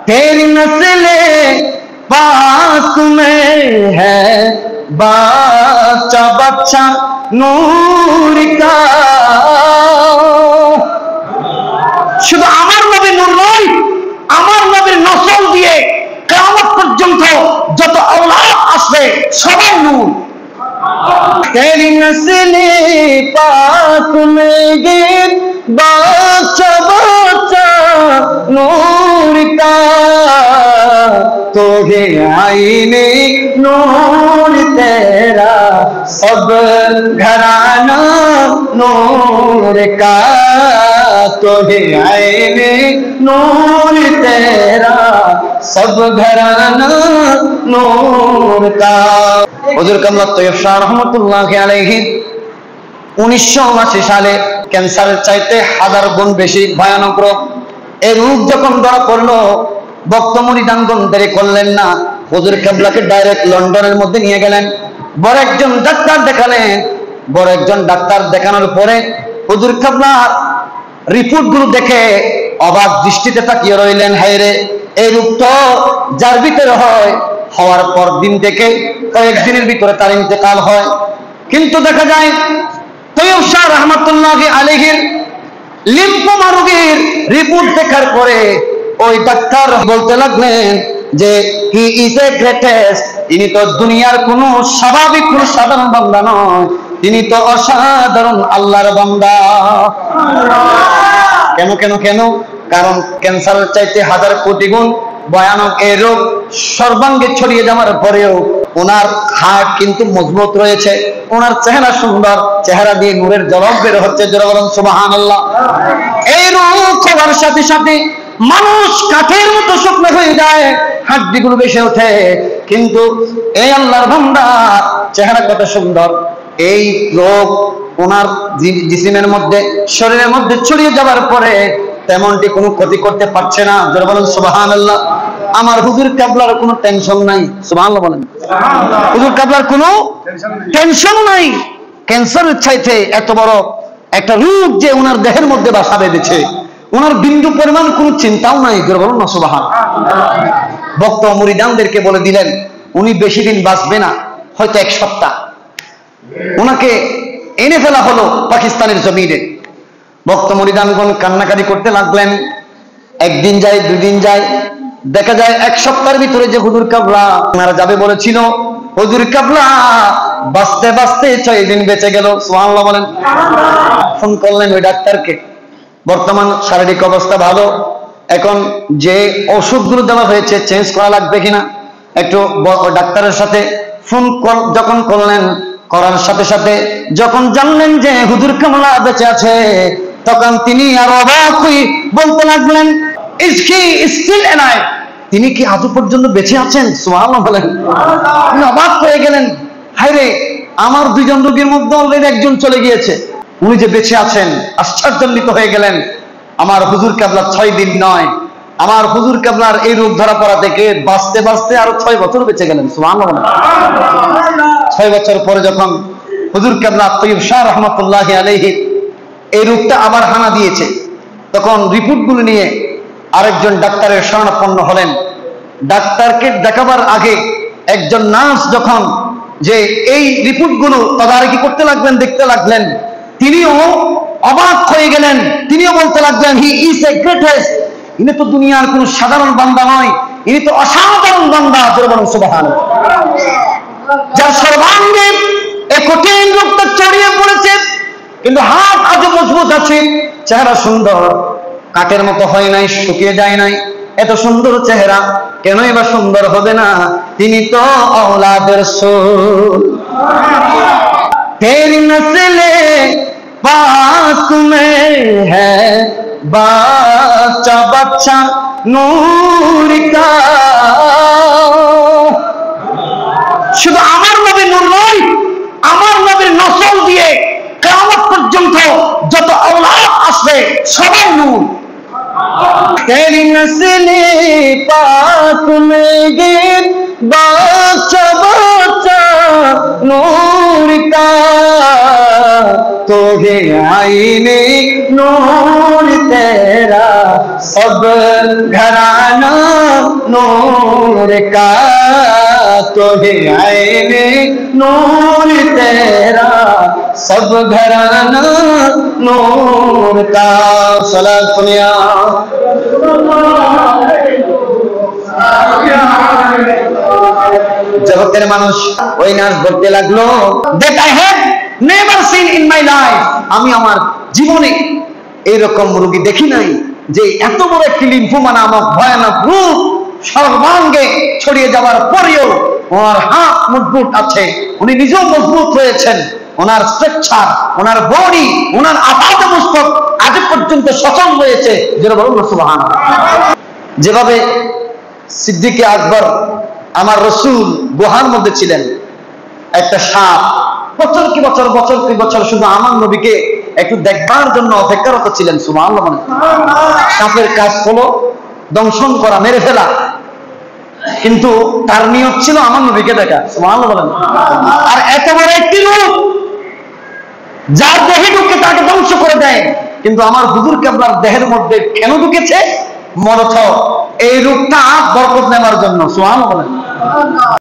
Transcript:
तेरी नस्ले पाक में है बच्चा बच्चा नूर का। শুধু আমার নবী নূর নয়, আমার নবীর নসল দিয়ে কিয়ামত পর্যন্ত যত আওলাদ আসবে সবাই নূর। तेरी नस्ले पाक में गिर बच्चा बच्चा नूर का, तो है आईने नूर तेरा सब घराना नूर का, तो है आईने नूर तेरा सब घराना नूर का। হুজুর কামলা তৈয়ব শাহ রহমতুল্লাহ আলাইহি 1979 সালে ক্যান্সারের চাইতে 1000 গুণ বেশি ভয়ানক রোগ। এই রোগ যখন ধরা পড়লো, ভক্ত মুরিদানগণ দেরি করলেন না, হুজুর কাবলাকে ডাইরেক্ট লন্ডনের মধ্যে নিয়ে গেলেন। বড় একজন ডাক্তার দেখালেন। বড় একজন ডাক্তার দেখানোর পরে হুজুর কাবলার রিপোর্ট গুলো দেখে অবাক দৃষ্টিতে তাকিয়ে রইলেন। হায়রে, এই রোগ তো যার ভিতরে হয়, হওয়ার পর দিন থেকে কয়েকদিনের ভিতরে তার ইন্তেকাল হয়। কিন্তু দেখা যায় তৈয়ব শাহ রহমতুল্লাহ আলাইহির লিম্ফোমা রোগীর রিপোর্ট দেখার পরে ওই ডাক্তার বলতে লাগলেন যে হি ইজ এ গ্রেটেস্ট, তিনি তো দুনিয়ার কোনো স্বাভাবিক কোনো সাধারণ বান্দা নয়, তিনি তো অসাধারণ আল্লাহর বান্দা। কেন কেন কেন? কারণ ক্যান্সারের চাইতে 1000 কোটি গুণ ভয়ানক এই রোগ সর্বাঙ্গে ছড়িয়ে যাওয়ার পরেও ওনার হার্ট কিন্তু মজবুত রয়েছে, ওনার চেহারা সুন্দর, চেহারা দিয়ে নূরের ঝলক বের হচ্ছে। জোরে বলুন সুবহানাল্লাহ। এই রোগ হওয়ার সাথে সাথে মানুষ কাঠের মতো শুকনো হয়ে যায়, হাড্ডিগুলো বেশি ওঠে, কিন্তু এই আল্লাহর বান্দা চেহারা কত সুন্দর। এই রোগ ওনার জিসিমের মধ্যে, শরীরের মধ্যে ছড়িয়ে যাওয়ার পরে তেমনটি কোনো ক্ষতি করতে পারছে না। জোরে বলুন সুবহানাল্লাহ। আমার হুজুর কাবলার কোনো টেনশন নাই। সুবহানাল্লাহ বলেন। হুজুর কাবলার কোনো টেনশন নাই। ক্যান্সারের চাইতে এত বড় একটা রোগ যে ওনার দেহের মধ্যে বাসা বেঁধেছে, ওনার বিন্দু পরিমাণ কোনো চিন্তাও নাই। জোরে বলুন না সুবহানাল্লাহ। ভক্ত মুরিদানদেরকে বলে দিলেন উনি বেশি দিন বাঁচবে না, হয়তো 1 সপ্তাহ। ওনাকে এনে ফেলা হলো পাকিস্তানের জমিনে। ভক্ত মুরিদানগণ কান্নাকাটি করতে লাগলেন। একদিন যায়, 2 দিন যায়, দেখা যায় 1 সপ্তাহের ভিতরে যে হুজুর কাবলা মারা যাবে বলেছিল, হুজুর কাবলা বাঁচতে বাঁচতে 6 দিন বেঁচে গেল। সুবহানাল্লাহ বলেন। ফোন করলেন ওই ডাক্তারকে, বর্তমান শারীরিক অবস্থা ভালো, এখন যে ওষুধগুলো দেওয়া হয়েছে চেঞ্জ করা লাগবে কিনা একটু ডাক্তারের সাথে ফোন যখন করলেন, করার সাথে সাথে যখন জানলেন যে হুজুর কাবলা বেঁচে আছে, তখন তিনি আর অবাক হয়ে বলতে লাগলেন ইজ হি স্টিল অ্যালাইভ, তিনি কি আজও পর্যন্ত বেঁচে আছেন? সুবহানাল্লাহ বলেন। তিনি অবাক হয়ে গেলেন, হায়রে, আমার 2 জন রোগীর মধ্যে অলরেডি 1 জন চলে গিয়েছে, উনি যে বেঁচে আছেন। আশ্চর্যান্বিত হয়ে গেলেন। আমার হুজুর কাবলা 6 দিন নয়, আমার হুজুর কাবলার এই রোগ ধরা পড়া থেকে বাঁচতে বাঁচতে আরো 6 বছর বেঁচে গেলেন। সুবহানাল্লাহ বলেন। 6 বছর পরে যখন হুজুর কাবলা তৈয়ব শাহ রহমতুল্লাহ আলাইহি এই রোগটা আবার হানা দিয়েছে, তখন রিপোর্টগুলো নিয়ে আরেকজন ডাক্তারের শরণাপন্ন হলেন। ডাক্তারকে দেখাবার আগে একজন নার্স যখন যে এই রিপোর্টগুলো তদারকি করতে লাগলেন, দেখতে লাগলেন, তিনিও অবাক হয়ে গেলেন। তিনিও বলতে লাগলেন হি ইজ এ গ্রেটেস্ট, ইনি তো দুনিয়ার কোনো সাধারণ বান্দা নয়, ইনি তো অসাধারণ বান্দা। জোরে বলুন সুবহানাল্লাহ। যার সর্বাঙ্গে এই কঠিন রোগটা ছড়িয়ে পড়েছে, কিন্তু হাত আজও মজবুত আছে, চেহারা সুন্দর, কাঠের মতো হয় নাই, শুকিয়ে যায় নাই। এত সুন্দর চেহারা কেনই বা সুন্দর হবে না? তিনি তো औलाद रसूल। तेरी नस्ले पाक में है बच्चा बच्चा नूर का। শুধু আমার নবী নূর নয়, আমার নবীর নসল দিয়ে কিয়ামত পর্যন্ত যত औलाद আসবে সবাই নূর। तेरी नस्ले पाक में गिर बच्चा बच्चा नूर का, तो है आईने नूर तेरा सब घराना नूर का तो है आईने नूर तेरा सब घराना नूर का सलात सुनिया জগতের মানুষ ওই নাচ বলতে লাগলো that I have never seen in my life আমি আমার জীবনে এইরকম রোগী দেখি নাই যে এত বড় একটি লিম্ফোমা নামক ভয়ানক রোগ সর্বাঙ্গে ছড়িয়ে যাওয়ার পরেও ওনার হাত মজবুত আছে উনি নিজেও মজবুত হয়েছেন ওনার স্ট্রাকচার ওনার বডি ওনার আপাত মস্তক আজ পর্যন্ত সচল রয়েছে যেটা বলুন সুবহানাল্লাহ যেভাবে সিদ্দিকে আকবর আমার রাসূল গুহার মধ্যে ছিলেন একটা সাপ বছর কি বছর শুধু আমার নবীকে একটু দেখবার জন্য অপেক্ষারত ছিলেন সুবহানাল্লাহ সাপের কাজ হলো দংশন করা মেরে ফেলা কিন্তু তার নিয়ত ছিল আমার নবীকে দেখা সুবহানাল্লাহ বলেন আর এত বড় একটি রূপ যার দেহে ঢুকে তাকে ধ্বংস করে দেয় কিন্তু আমার হুজুর কেবলার দেহের মধ্যে কেন ঢুকেছে মরথ এই রূপটা বরকত নেওয়ার জন্য সুবহানাল্লাহ বলেন